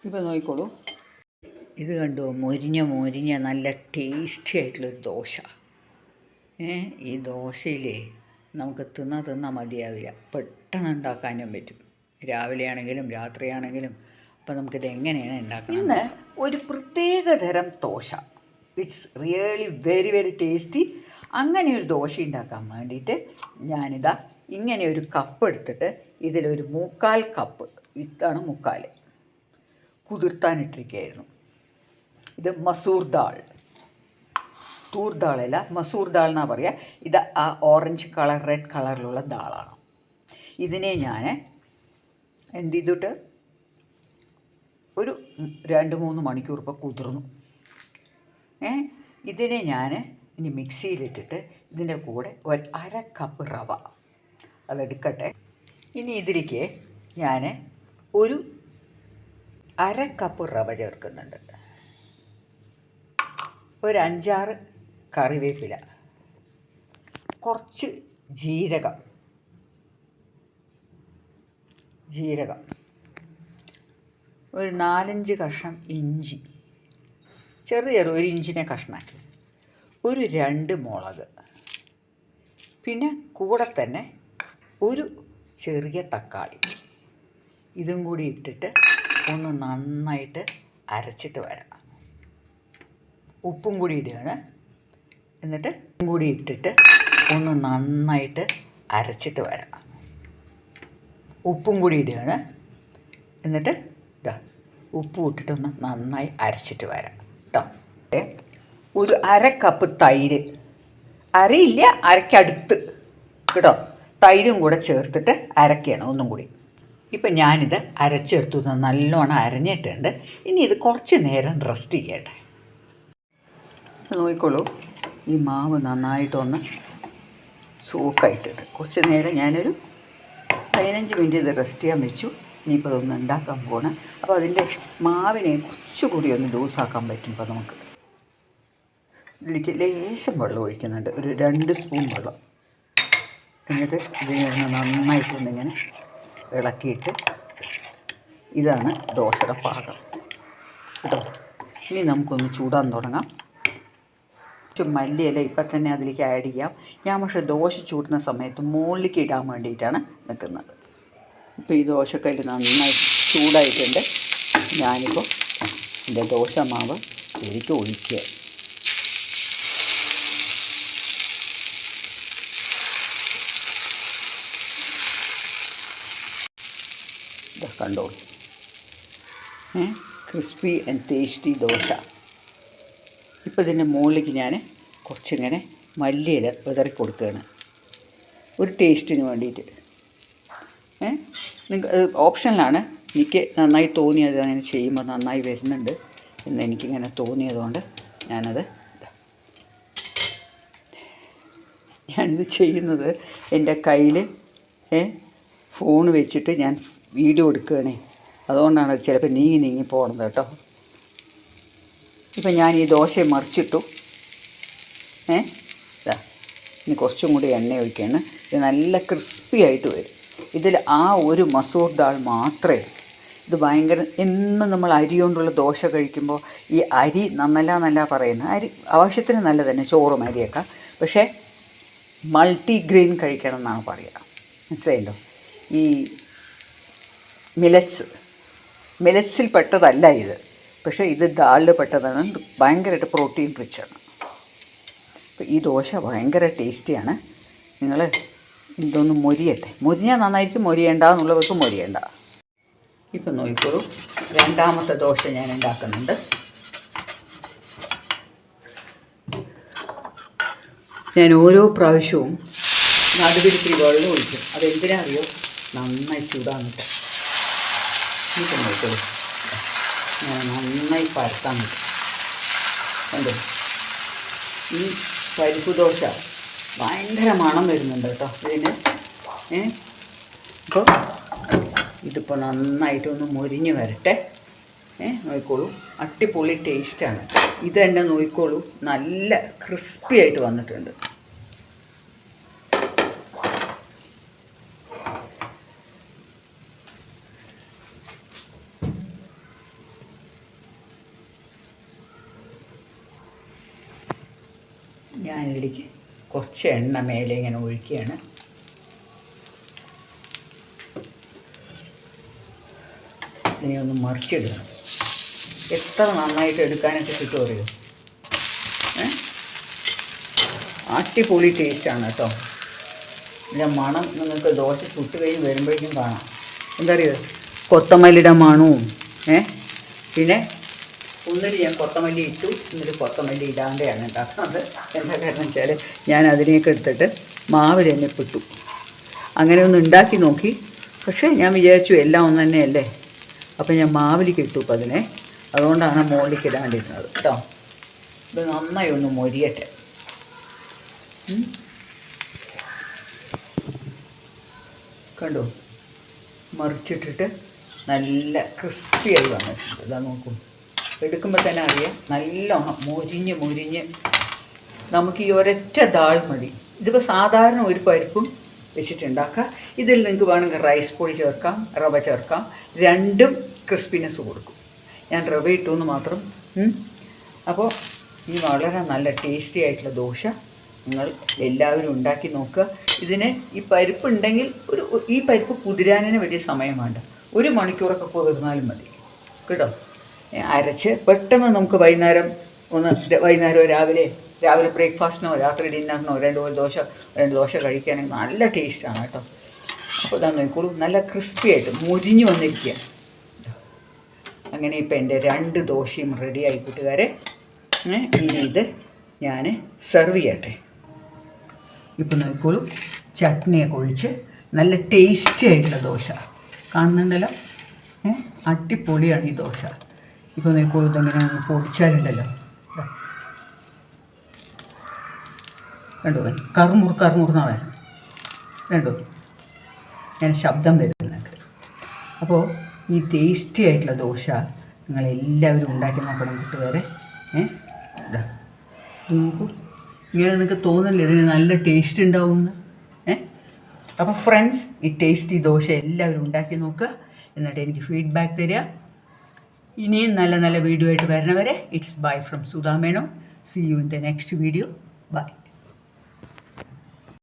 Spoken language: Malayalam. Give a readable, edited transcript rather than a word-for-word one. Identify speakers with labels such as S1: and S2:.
S1: ഇപ്പോൾ നോക്കിക്കോളൂ, ഇത് കണ്ടോ, മൊരിഞ്ഞ നല്ല ടേസ്റ്റി ആയിട്ടുള്ളൊരു ദോശ. ഈ ദോശയിലേ നമുക്ക് തിന്നാൽ മതിയാവില്ല. പെട്ടെന്ന് ഉണ്ടാക്കാനും പറ്റും, രാവിലെ ആണെങ്കിലും രാത്രിയാണെങ്കിലും. അപ്പോൾ നമുക്കിത് എങ്ങനെയാണ് ഉണ്ടാക്കുന്നത്? ഇന്ന് ഒരു പ്രത്യേക തരം dosa, it's really very very tasty. അങ്ങനെ ഒരു ദോശ ഉണ്ടാക്കാൻ വേണ്ടിയിട്ട് ഞാനിതാ ഇങ്ങനെ ഒരു കപ്പ് എടുത്തിട്ട് ഇതിലൊരു 3/4 കപ്പ്, ഇതാണ് 3/4, കുതിർത്താനിട്ടിരിക്കുകയായിരുന്നു. ഇത് മസൂർ ദാൾ, തൂർ ദാളല്ല, മസൂർ ദാൾ എന്നാണ് പറയുക. ഇത് ആ ഓറഞ്ച് കളർ റെഡ് കളറിലുള്ള ദാളാണ്. ഇതിനെ ഞാൻ എന്ത് ചെയ്തിട്ട് ഒരു 2-3 മണിക്കൂർ ഇപ്പോൾ കുതിർന്നു. ഇതിനെ ഞാൻ ഇനി മിക്സിയിലിട്ടിട്ട് ഇതിൻ്റെ കൂടെ 1/2 കപ്പ് റവ അതെടുക്കട്ടെ. ഇനി ഇതിലേക്ക് ഞാൻ ഒരു 1/2 കപ്പ് റവ ചേർക്കുന്നുണ്ട്, ഒരു 5-6 കറിവേപ്പില, കുറച്ച് ജീരകം, ഒരു 4-5 കഷ്ണം ഇഞ്ചി, ചെറു 1 ഇഞ്ചിനെ കഷ്ണാക്കി, ഒരു 2 മുളക്, പിന്നെ കൂടെ തന്നെ ഒരു ചെറിയ തക്കാളി. ഇതും കൂടി ഇട്ടിട്ട് ഒന്ന് നന്നായിട്ട് അരച്ചിട്ട് വരാം. ഉപ്പും കൂടി ഇടുകയാണ്. എന്നിട്ട് കൂടി ഇട്ടിട്ട് ഒന്ന് നന്നായിട്ട് അരച്ചിട്ട് വരാം. ഉപ്പും കൂടി ഇടുകയാണ്. എന്നിട്ട് ഇതാ ഉപ്പും ഇട്ടിട്ടൊന്ന് നന്നായി അരച്ചിട്ട് വരാം കേട്ടോ. ഒരു 1/2 കപ്പ് തൈര്, അരയില്ല, അരക്കടുത്ത് കേട്ടോ, തൈരും കൂടെ ചേർത്തിട്ട് അരക്കുകയാണ് ഒന്നും കൂടി. ഇപ്പം ഞാനിത് അരച്ചെടുത്തു, നല്ലോണം അരഞ്ഞിട്ടുണ്ട്. ഇനി ഇത് കുറച്ച് നേരം റെസ്റ്റ് ചെയ്യട്ടെ. നോക്കിക്കോളൂ, ഈ മാവ് നന്നായിട്ടൊന്ന് സോക്കായിട്ടിട്ട് കുറച്ച് നേരം ഞാനൊരു 15 മിനിറ്റ് ഇത് റെസ്റ്റ് ചെയ്യാൻ വെച്ചു. ഇനിയിപ്പോൾ അതൊന്ന് ഉണ്ടാക്കാൻ പോകണം. അപ്പോൾ അതിൻ്റെ മാവിനെ കുറച്ചുകൂടി ഒന്ന് ലൂസാക്കാൻ പറ്റും. ഇപ്പോൾ നമുക്ക് ഇതിലേക്ക് ലേശം വെള്ളം ഒഴിക്കുന്നുണ്ട്, ഒരു 2 സ്പൂൺ വെള്ളം. എന്നിട്ട് ഇതിനെ നന്നായിട്ടൊന്നിങ്ങനെ ഇളക്കിയിട്ട്, ഇതാണ് ദോശയുടെ പാകം കേട്ടോ. ഇനി നമുക്കൊന്ന് ചൂടാൻ തുടങ്ങാം. മല്ലിയില ഇപ്പം തന്നെ അതിലേക്ക് ആഡ് ചെയ്യാം. ഞാൻ പക്ഷേ ദോശ ചൂടുന്ന സമയത്ത് മുകളിലേക്ക് ഇടാൻ വേണ്ടിയിട്ടാണ് നിൽക്കുന്നത്. ഇപ്പോൾ ഈ ദോശക്കല്ല് നന്നായി ചൂടായിട്ടുണ്ട്. ഞാനിപ്പോൾ എൻ്റെ ദോശ മാവ് ഇതിലേക്ക് ഒഴിക്കുക. ഇതാ കണ്ടോളൂ, ക്രിസ്പി ആൻഡ് ടേസ്റ്റി ദോശ. ഇപ്പോൾ ഇതിൻ്റെ മുകളിലേക്ക് ഞാൻ കുറച്ചിങ്ങനെ മല്ലിയില വിതറി കൊടുക്കുകയാണ്, ഒരു ടേസ്റ്റിന് വേണ്ടിയിട്ട്. ഓപ്ഷനിലാണ്. എനിക്ക് നന്നായി തോന്നിയത് അങ്ങനെ ചെയ്യുമ്പോൾ നന്നായി വരുന്നുണ്ട് എന്ന് എനിക്കിങ്ങനെ തോന്നിയതുകൊണ്ട് ഞാനിത് ചെയ്യുന്നത് എൻ്റെ കയ്യിൽ ഫോൺ വെച്ചിട്ട് ഞാൻ വീഡിയോ എടുക്കുകയാണേ, അതുകൊണ്ടാണ് ചിലപ്പോൾ നീങ്ങി പോകണത് കേട്ടോ. ഇപ്പം ഞാൻ ഈ ദോശ മറിച്ചിട്ടു. ഇനി കുറച്ചും കൂടി എണ്ണ ഒഴിക്കുകയാണ്. ഇത് നല്ല ക്രിസ്പി ആയിട്ട് വരും. ഇതിൽ ആ ഒരു മസൂർ ദാൾ മാത്രമേ, ഇത് ഭയങ്കര, എന്നും നമ്മൾ അരി കൊണ്ടുള്ള ദോശ കഴിക്കുമ്പോൾ ഈ അരി നന്നല്ല പറയുന്നത്. അരി ആവശ്യത്തിന് നല്ല തന്നെ, ചോറും അരിയൊക്കെ. പക്ഷേ മൾട്ടിഗ്രെയിൻ കഴിക്കണം എന്നാണ് പറയുക, മനസ്സിലായല്ലോ. ഈ മിലറ്റ്സിൽ പെട്ടതല്ല ഇത്, പക്ഷേ ഇത് ദാളിൽ പെട്ടതാണ്. ഭയങ്കരമായിട്ട് പ്രോട്ടീൻ റിച്ചാണ്. അപ്പോൾ ഈ ദോശ ഭയങ്കര ടേസ്റ്റിയാണ്. നിങ്ങൾ ഇതൊന്ന് മൊരിയട്ടെ. മൊരിഞ്ഞാൽ നന്നായിരിക്കും, മൊരിയേണ്ട എന്നുള്ളവർക്ക് മൊരിയേണ്ട. ഇപ്പം നോക്കിക്കോളൂ, രണ്ടാമത്തെ ദോശ ഞാൻ ഉണ്ടാക്കുന്നുണ്ട്. ഞാൻ ഓരോ പ്രാവശ്യവും നടുവിരിത്തിരി വെള്ളം ഒഴിക്കും. അതെന്തിനാ അറിയോ, നന്നായി ചൂടാന്നിട്ട്. ഇപ്പം നോക്കിക്കോളൂ, ഞാൻ നന്നായി പരത്താൻ പറ്റും. കണ്ടോ, ഈ പരിപ്പ് ദോശ ഭയങ്കര മണം വരുന്നുണ്ട് കേട്ടോ ഇതിന്. അപ്പോൾ ഇതിപ്പോൾ നന്നായിട്ടൊന്ന് മൊരിഞ്ഞ് വരട്ടെ. നോക്കിക്കോളൂ, അടിപൊളി ടേസ്റ്റാണ് ഇത് തന്നെ. നോക്കിക്കോളൂ, നല്ല ക്രിസ്പി ആയിട്ട് വന്നിട്ടുണ്ട്. ഞാനിതിലേക്ക് കുറച്ച് എണ്ണ മേലെ ഇങ്ങനെ ഒഴിക്കുകയാണ്. ഇതിനെ ഒന്ന് മറിച്ചിടണം. എത്ര നന്നായിട്ട് എടുക്കാനൊക്കെ കിട്ടുമോ അറിയോ? അടിപൊളി ടേസ്റ്റാണ് കേട്ടോ. ഇതിൻ്റെ മണം നിങ്ങൾക്ക് ദോശ ചുട്ട് കഴിഞ്ഞ് വരുമ്പോഴേക്കും കാണാം. എന്താ പറയുക, കൊത്തമല്ലിയുടെ മണവും പിന്നെ ഒന്നിൽ ഞാൻ കൊത്തമല്ലി ഇട്ടു, എന്നിട്ട് കൊത്തമല്ലി ഇടാതെയാണ് ഉണ്ടാക്കുന്നത്. എന്താ കാരണം വെച്ചാൽ ഞാൻ അതിനെയൊക്കെ എടുത്തിട്ട് മാവിൽ തന്നെ പെട്ടു. അങ്ങനെ ഒന്ന് ഉണ്ടാക്കി നോക്കി. പക്ഷേ ഞാൻ വിചാരിച്ചു എല്ലാം ഒന്ന് തന്നെയല്ലേ, അപ്പം ഞാൻ മാവിലേക്ക് ഇട്ടു. അപ്പം അതിനെ അതുകൊണ്ടാണ് മുകളിലേക്ക് ഇടാണ്ടിരുന്നത് കേട്ടോ. ഇത് നന്നായി ഒന്ന് മൊരിയട്ടെ. കണ്ടോ, മറിച്ചിട്ടിട്ട് നല്ല ക്രിസ്പിയായി വന്നിട്ടുണ്ട്. ഇതാ നോക്കൂ, എടുക്കുമ്പോൾ തന്നെ അറിയാം നല്ലോണം മൊരിഞ്ഞ് നമുക്ക് ഈ ഒരൊറ്റ ദാൾ മതി. ഇതിപ്പോൾ സാധാരണ ഒരു പരിപ്പും വെച്ചിട്ടുണ്ടാക്കുക. ഇതിൽ നിങ്ങൾക്ക് വേണമെങ്കിൽ റൈസ് പൊടി ചേർക്കാം, റവ ചേർക്കാം. രണ്ടും ക്രിസ്പിനെസ് കൊടുക്കും. ഞാൻ റവ ഇട്ടു എന്ന് മാത്രം. അപ്പോൾ ഈ വളരെ നല്ല ടേസ്റ്റി ആയിട്ടുള്ള ദോശ നിങ്ങൾ എല്ലാവരും ഉണ്ടാക്കി നോക്കുക. ഇതിന് ഈ പരിപ്പ് ഉണ്ടെങ്കിൽ ഈ പരിപ്പ് കുതിരാനേ വലിയ സമയം വേണ്ട. 1 മണിക്കൂറൊക്കെ കുതിർന്നാലും മതി കേട്ടോ. അരച്ച് പെട്ടെന്ന് നമുക്ക് വൈകുന്നേരമോ രാവിലെ ബ്രേക്ക്ഫാസ്റ്റിനോ രാത്രി ഡിന്നറിനോ 2 ദോശ കഴിക്കുകയാണെങ്കിൽ നല്ല ടേസ്റ്റാണ് കേട്ടോ. അപ്പോൾ ഇതാ നോക്കിക്കോളൂ, നല്ല ക്രിസ്പി ആയിട്ട് മുരിഞ്ഞു വന്നിരിക്കുക. അങ്ങനെ ഇപ്പം എൻ്റെ 2 ദോശയും റെഡിയായി കൂട്ടുകാരെ. ഇനി ഇത് ഞാൻ സെർവ് ചെയ്യട്ടെ. ഇപ്പം നോക്കിക്കോളൂ, ചട്നിയൊക്കെ ഒഴിച്ച് നല്ല ടേസ്റ്റി ആയിട്ടുള്ള ദോശ കാണുന്നുണ്ടല്ലോ. അടിപൊളിയാണ് ഈ ദോശ. ഇപ്പോൾ നോക്കിക്കോളൂ, ഇതെങ്ങനെ പൊടിച്ചാലുണ്ടല്ലോ. കണ്ടോ, കറുമുറുന്നാണ് കണ്ടോ, ഞാൻ ശബ്ദം വരുന്നുണ്ട്. അപ്പോൾ ഈ ടേസ്റ്റി ആയിട്ടുള്ള ദോശ നിങ്ങളെല്ലാവരും ഉണ്ടാക്കി നോക്കണം കൂട്ടുകാരെ. ഇതാ നോക്കൂ, ഇങ്ങനെ നിങ്ങൾക്ക് തോന്നില്ലേ ഇതിന് നല്ല ടേസ്റ്റ് ഉണ്ടാവുമെന്ന്. അപ്പോൾ ഫ്രണ്ട്സ്, ഈ ടേസ്റ്റി ദോശ എല്ലാവരും ഉണ്ടാക്കി നോക്കുക, എന്നിട്ട് എനിക്ക് ഫീഡ്ബാക്ക് തരിക. ഇനിയും നല്ല നല്ല വീഡിയോ ആയിട്ട് വരണവരെ it's bye from Sudha Menon. See you in the next video. By.